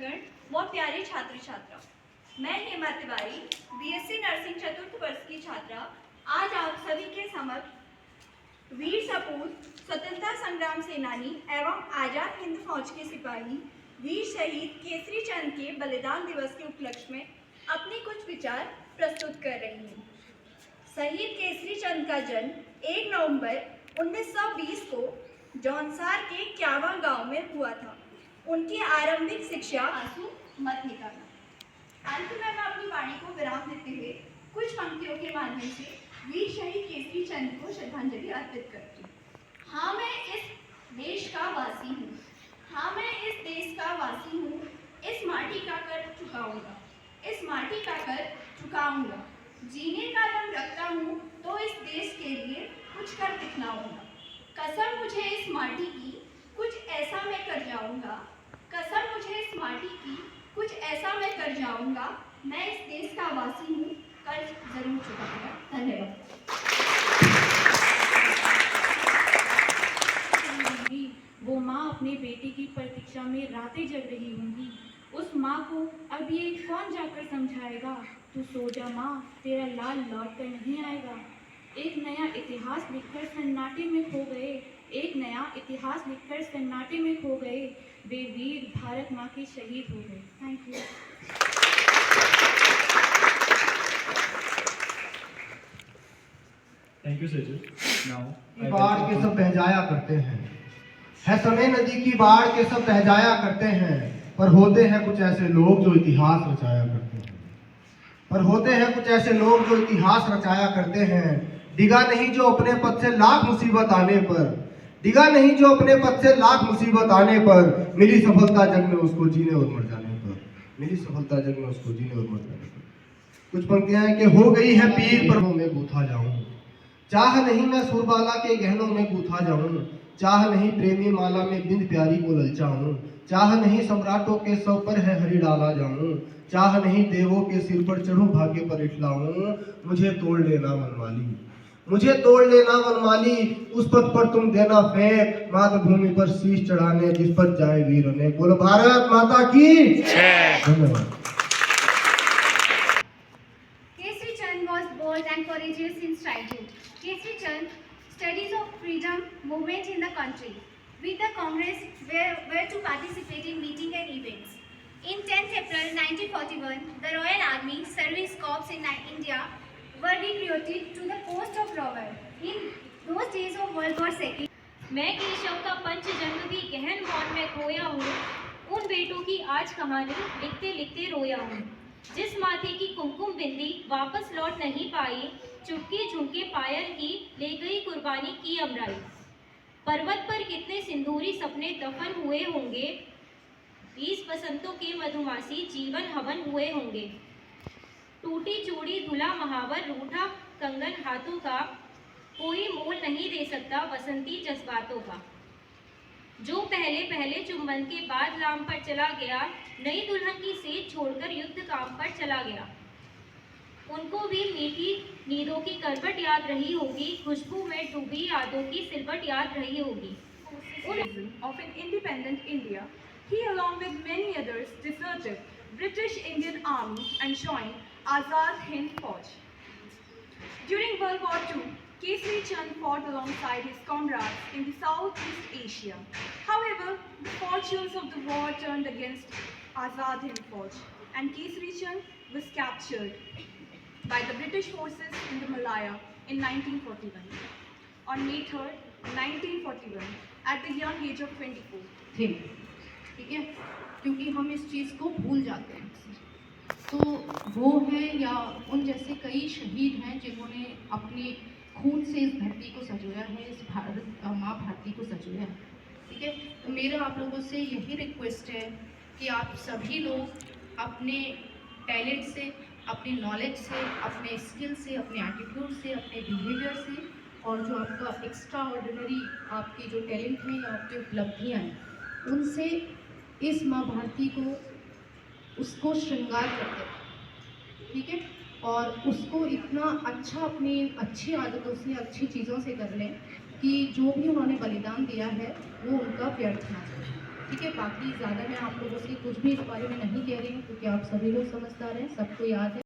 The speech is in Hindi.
शिक्षकगण व प्यारे छात्र छात्रा, मैं हेमा तिवारी बीएससी नर्सिंग चतुर्थ वर्ष की छात्रा आज आप सभी के समक्ष वीर सपूत स्वतंत्रता संग्राम सेनानी एवं आजाद हिंद फौज के सिपाही वीर शहीद केसरी चंद के बलिदान दिवस के उपलक्ष्य में अपने कुछ विचार प्रस्तुत कर रही हूँ। शहीद केसरी चंद का जन्म 1 नवंबर 1920 को जौनसार के क्यावा गांव में हुआ था। उनकी आरंभिक शिक्षा आंसू मत निकालना। अंत में मैं अपनी वाणी को विराम देते हुए कुछ पंक्तियों के माध्यम से वीर शहीद केसरी चंद को श्रद्धांजलि अर्पित करती हूँ। हाँ, मैं इस देश का वासी हूँ। हाँ, मैं इस देश का वासी हूँ। इस माटी का कर चुकाऊंगा। इस माटी का कर चुकाऊंगा। जीने का दम रखता हूँ तो इस देश के लिए कुछ कर दिखलाऊंगा। कसम मुझे इस माटी की, कुछ ऐसा मैं कर जाऊंगा। कसम मुझे इस माटी की, कुछ ऐसा मैं कर जाऊंगा। मैं इस देश का वासी हूँ, कर्ज जरूर चुकाऊंगा। धन्यवाद। वो माँ अपने बेटे की प्रतीक्षा में रातें जग रही होंगी। उस माँ को अब ये कौन जाकर समझाएगा? तू सो जा माँ, तेरा लाल लौट कर नहीं आएगा। एक नया इतिहास लिखकर सन्नाटे में खो गए। एक नया इतिहास लिखकर सन्नाटे में खो गए। वे वीर भारत माँ के शहीद हो गए। Thank you. Thank you Sachin. Now बाढ़ के सब बह जाया करते हैं, है समय नदी की बाढ़ के सब बह जाया करते हैं, पर होते हैं कुछ ऐसे लोग जो इतिहास रचाया करते हैं। पर होते हैं कुछ ऐसे लोग जो इतिहास रचाया करते हैं। डिगा नहीं जो अपने पद से लाख मुसीबत आने पर, डिगा नहीं जो अपने पद से लाख मुसीबत आने पर, मिली सफलता जग में उसको जीने और मर जाने पर, मिली सफलता जग में उसको जीने और मर जाने पर। कुछ पंक्तियां हैं कि हो गई है पीर पर में गूथा जाऊं, चाह नहीं मैं सुरबाला के गहनों में गूथा जाऊं, चाह नहीं प्रेमी माला में बिंद प्यारी को ललचाऊं, चाह नहीं सम्राटों के सौ पर है हरि डाला जाऊं, चाह नहीं देवों के सिर पर चढ़ूं भाग्य पर इठलाऊं। मुझे तोड़ लेना वनमाली, मुझे तोड़ लेना वनमाली, उस पथ पर तुम देना फेंक, मातृभूमि पर शीश चढ़ाने जिस पर जाए वीर ने। बोलो भारत माता की जय। धन्यवाद। Kesri Chand was bold and courageous since childhood. Kesri Chand studies of freedom movement in the country. With the Congress were to participate in meetings and events. In 10th April 1941, the Royal Army Service Corps in India were recruited to the post of rover. In those days of World War II, मैं केशव का पंच जन्म भी गहन मौन में खोया हूँ। उन बेटों की आज कहानी लिखते लिखते रोया हूँ। जिस माथे की कुमकुम बिंदी वापस लौट नहीं पाई, चुटके झुमके पायल की ले गई कुर्बानी की अमराई। पर्वत पर कितने सिंदूरी सपने दफन हुए होंगे, 20 बसंतों के मधुमासी जीवन हवन हुए होंगे। टूटी चूड़ी धुला महावर रूठा कंगन हाथों का, कोई मोल नहीं दे सकता बसंती जज्बातों का। जो पहले पहले चुंबन के बाद लाम पर चला गया, नई दुल्हन की सेज छोड़कर युद्ध काम पर चला गया। उनको भी मीठी नींदों की करवट याद रही होगी, खुशबू में डूबी यादों की सिलवट याद रही होगी। Of an independent India, he along with many others deserted British Indian Army and joined Azad Hind Fauj. During World War II, Kesri Chand fought alongside his comrades in the Southeast Asia. However, the fortunes of the war turned against Azad Hind Fauj, and Kesri Chand was captured by the British forces in the Malaya in 1941. On May 3rd, 1941, at the young age of 24. थे, ठीक है, क्योंकि हम इस चीज़ को भूल जाते हैं। तो वो हैं या उन जैसे कई शहीद हैं जिन्होंने अपने खून से इस धरती को संजोया है, इस भारत माँ भारती को संजोया है, ठीक है। तो मेरा आप लोगों से यही रिक्वेस्ट है कि आप सभी लोग अपने टैलेंट से, अपने नॉलेज से, अपने स्किल से, अपने एटीट्यूड से, अपने बिहेवियर से, और जो आपका एक्स्ट्रा ऑर्डिनरी आपकी जो टैलेंट है या आपकी उपलब्धियाँ हैं, उनसे इस माँ भारती को उसको श्रृंगार करते हैं, ठीक है, और उसको इतना अच्छा अपनी अच्छी आदतों से, अच्छी चीज़ों से कर लें कि जो भी उन्होंने बलिदान दिया है वो उनका व्यर्थ ना जाए। ठीक है, बाकी ज़्यादा मैं आप लोगों से कुछ भी इस बारे में नहीं कह रही हूँ क्योंकि आप सभी लोग समझदार हैं, सबको याद है